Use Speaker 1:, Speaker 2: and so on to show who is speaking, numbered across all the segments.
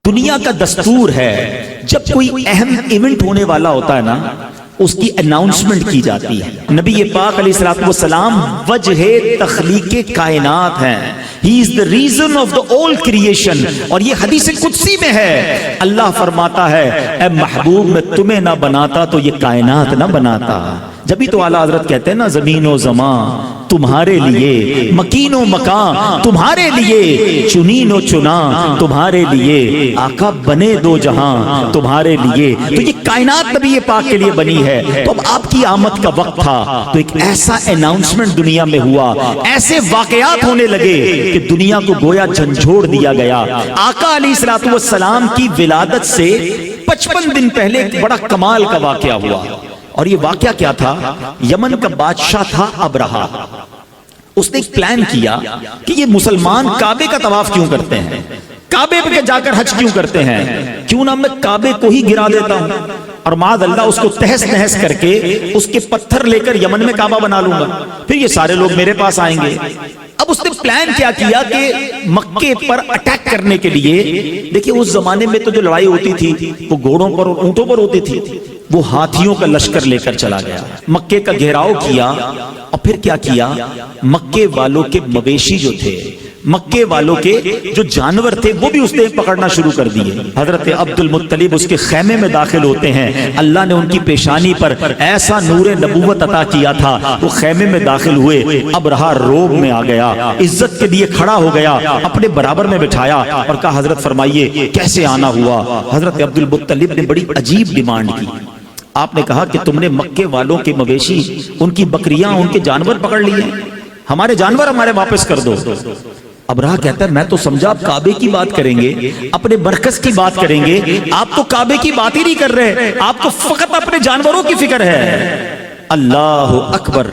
Speaker 1: دنیا کا دستور ہے جب کوئی اہم ایونٹ ہونے والا ہوتا ہے نا اس کی اناؤنسمنٹ کی جاتی ہے. نبی پاک علیہ الصلوۃ والسلام وجہ تخلیق کائنات ہیں. He is the reason of the all creation. اور یہ حدیث قدسی میں ہے. اللہ فرماتا ہے اے محبوب میں تمہیں نہ بناتا تو یہ کائنات نہ بناتا. جبھی تو اعلیٰ حضرت کہتے ہیں نا زمین و زمان تمہارے لیے، مکین و مکان تمہارے لیے، چنین و چنا تمہارے لیے، آقا بنے دو جہاں تمہارے لیے. تو یہ کائنات نبی پاک کے لیے بنی ہے. تو اب آپ کی آمد کا وقت تھا تو ایک ایسا اناؤنسمنٹ دنیا میں ہوا، ایسے واقعات ہونے لگے کہ دنیا کو گویا جھنجھوڑ دیا گیا. آقا علیہ الصلوۃ والسلام کی ولادت سے 55 دن پہلے ایک بڑا کمال کا واقعہ ہوا. اور یہ واقعہ کیا تھا؟ یمن کا بادشاہ تھا ابرہہ. اس نے ایک پلان کیا کہ یہ مسلمان کعبے کا طواف کیوں کرتے ہیں، کعبے پہ جا کر حج کیوں کرتے ہیں، کیوں نہ میں کعبے کو ہی گرا دیتا ہوں اور معاذ اللہ اس کو تہس نہس کر کے اس کے پتھر لے کر یمن میں کعبہ بنا لوں گا، پھر یہ سارے لوگ میرے پاس آئیں گے. اب اس نے پلان کیا کہ مکے پر اٹیک کرنے کے لیے، دیکھیں اس زمانے میں تو جو لڑائی ہوتی تھی وہ گھوڑوں پر اور اونٹوں پر ہوتی تھی، وہ ہاتھیوں کا لشکر لے کر چلا گیا، مکے کا گھیراؤ کیا. اور پھر کیا کیا، مکے والوں کے مویشی جو تھے، مکے والوں کے جو جانور تھے وہ بھی اس نے پکڑنا شروع کر دیے. حضرت عبد المطلب اس کے خیمے میں داخل ہوتے ہیں. اللہ نے ان کی پیشانی پر ایسا نور نبوت عطا کیا تھا، وہ خیمے میں داخل ہوئے. ابرہہ روب میں آ گیا، عزت کے لیے کھڑا ہو گیا، اپنے برابر میں بٹھایا اور کہا حضرت فرمائیے کیسے آنا ہوا. حضرت عبد المطلب نے بڑی عجیب ڈیمانڈ کی. آپ نے کہا کہ تم نے مکے والوں کے مویشی، ان کی بکریاں، ان کے جانور پکڑ لیے، ہمارے جانور ہمارے واپس کر دو. ابرہہ کہتا ہے میں تو سمجھا آپ کعبے کی بات کریں گے، اپنے مرکز کی بات کریں گے، آپ تو کعبے کی بات ہی نہیں کر رہے، آپ کو فقط اپنے جانوروں کی فکر ہے. اللہ اکبر.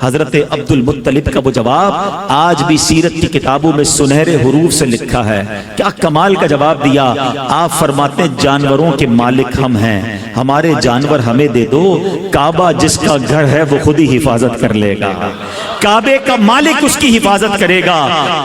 Speaker 1: حضرت عبد المطلب کا وہ جواب آج بھی سیرت کی کتابوں میں سنہرے حروف سے لکھا ہے. کیا کمال کا جواب دیا. آپ فرماتے ہیں جانوروں کے مالک ہم ہیں، ہمارے جانور ہمیں دے دو، کعبہ جس کا گھر ہے وہ خود ہی حفاظت کر لے گا، کعبے کا مالک اس کی حفاظت کرے گا.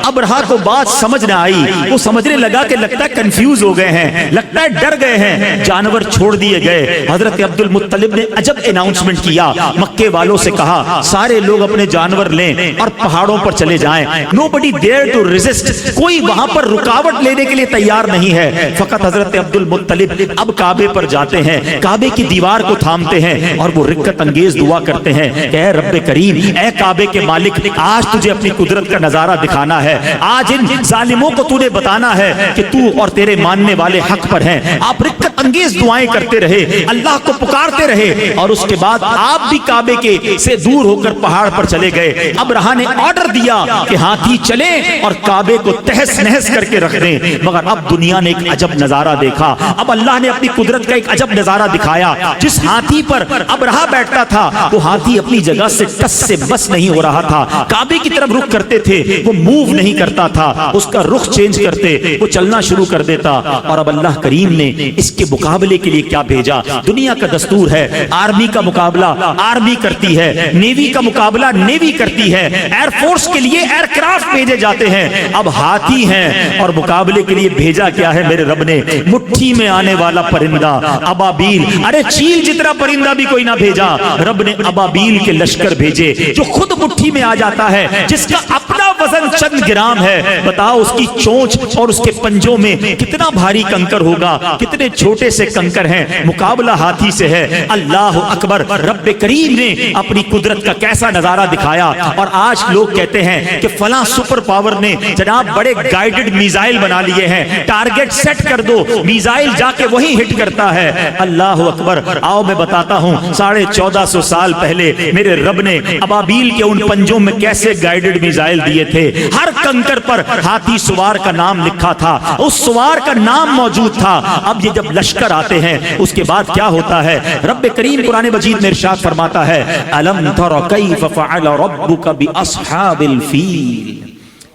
Speaker 1: ابرہہ کو بات سمجھ نہ آئی، وہ سمجھنے لگا کہ لگتا ہے کنفیوز ہو گئے ہیں، لگتا ہے ڈر گئے ہیں. جانور چھوڑ دیے گئے. حضرت عبد المطلب نے عجب اناؤنسمنٹ کیا. مکے والوں سے کہا سارے لوگ اپنے جانور لیں اور پہاڑوں پر چلے جائیں. Nobody dare to resist. کوئی وہاں پر رکاوٹ لینے کے لیے تیار نہیں ہے. فقط حضرت عبد المطلب اب کعبے پر جاتے ہیں، کعبے کی دیوار کو تھامتے ہیں اور وہ رکت انگیز دعا کرتے ہیں کہ اے رب کریم، اے کعبے کے مالک، آج تجھے اپنی قدرت کا نظارہ دکھانا ہے. آج ان ظالموں کو تو نے بتانا ہے کہ تو اور تیرے ماننے والے حق پر ہیں. آپ رکت انگیز دعائیں کرتے رہے، اللہ کو پکارتے رہے اور اس کے بعد آپ بھی کعبے کے سے دور ہو کر پہاڑ پر چلے گئے. ابرہہ نے آرڈر دیا کہ ہاتھی چلیں اور کعبے کو تہس نہس کر کے رکھ دیں. مگر اب دنیا نے ایک عجب نظارہ دیکھا. اب اللہ نے اپنی قدرت کا ایک عجب نظارہ دکھایا. جس ہاتھی پر ابرہہ بیٹھتا تھا وہ ہاتھی اپنی جگہ سے ٹس سے بس نہیں ہو رہا تھا. کعبے کی طرف رخ کرتے تھے وہ موو نہیں کرتا تھا، اس کا رخ چینج کرتے وہ چلنا شروع کر دیتا. اور اب اللہ کریم نے اس کے مقابلے کے لیے کیا بھیجا. دنیا کا دستور ہے آرمی کا مقابلہ آرمی کرتی ہے، نیوی کا مقابلہ نیوی کرتی ہے، ایئر فورس کے لیے ایئر کرافٹ بھیجے جاتے ہیں. اب ہاتھی ہیں اور مقابلے کے لیے بھیجا کیا ہے میرے رب نے؟ مٹھی میں آنے والا پرندہ ابابیل. ارے چیل جتنا پرندہ بھی کوئی نہ بھیجا، رب نے ابابیل کے لشکر بھیجے جو خود مٹھی میں آ جاتا ہے، جس کا اپنا وزن چند گرام ہے. بتاؤ اس کی چونچ اور اس کے پنجوں میں کتنا بھاری کنکر ہوگا، کتنے چھوٹے سے کنکر ہیں. مقابلہ ہاتھی سے ہے. اللہ اکبر. رب کریم نے اپنی قدرت کا کیسا نظارہ دکھایا. اور آج لوگ کہتے ہیں کہ فلاں سپر پاور نے جناب بڑے گائیڈڈ میزائل بنا لیے ہیں، ٹارگٹ سیٹ کر دو، میزائل جا کے وہی ہٹ کرتا ہے. اللہ اکبر. آؤ میں بتاتا ہوں 1450 سال پہلے میرے رب نے ابابیل کے ان پنجوں میں کیسے گائیڈڈ میزائل دیے تھے. ہر کنکر پر ہاتھی سوار کا نام لکھا تھا، اس سوار کا نام موجود تھا. اب یہ جب لشکر آتے ہیں اس کے بعد کیا ہوتا ہے؟ رب کریم قرآن مجید میں ارشاد فرماتا ہے الم تر کیف فعل ربک باصحاب الفیل.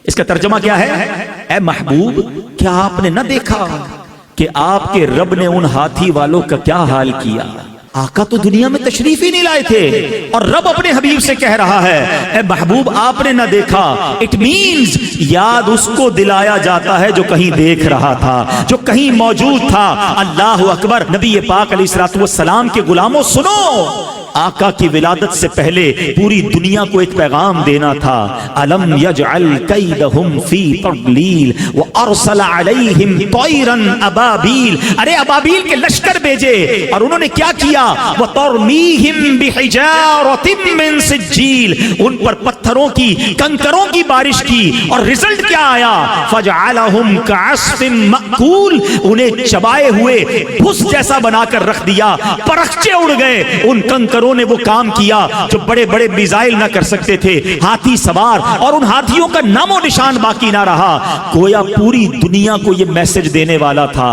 Speaker 1: اس کا ترجمہ کیا ہے؟ اے محبوب کیا آپ نے نہ دیکھا کہ آپ کے رب نے ان ہاتھی والوں کا کیا حال کیا. آقا تو دنیا میں تشریف ہی نہیں لائے تھے اور رب اپنے حبیب سے کہہ رہا ہے اے محبوب آپ نے نہ دیکھا. اٹ مینز یاد اس کو دلایا جاتا ہے جو کہیں دیکھ رہا تھا, جو کہیں موجود تھا. اللہ اکبر. نبی پاک علیہ الصلوۃ والسلام کے غلاموں سنو, آقا کی ولادت سے پہلے پوری دنیا کو ایک پیغام دینا تھا. الم یجعل کیدہم فی تضلیل وارسل علیہم طیرا ابابیل. ارے ابابیل کے لشکر بھیجے اور انہوں نے کیا کیا؟ وترمیہم بحجارۃ من سجیل. ان پر پتھروں کی, کنکروں کی بارش کی اور رزلٹ کیا آیا؟ فجعلہم کعصف مأکول. انہیں چبائے ہوئے بھس جیسا بنا کر رکھ دیا, پرخچے اڑ گئے. ان کنکروں نے وہ کام کیا جو بڑے بڑے میزائل نہ کر سکتے تھے. ہاتھی سوار, اور ان ہاتھیوں کا نام و نشان باقی نہ رہا. گویا پوری دنیا کو یہ میسج دینے والا تھا,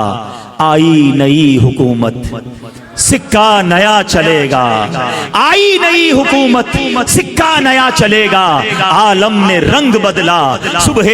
Speaker 1: آئی نئی حکومت, سکہ نیا چلے گا. آئی نئی حکومت, سکہ نیا چلے گا. عالم نے رنگ بدلا. صبح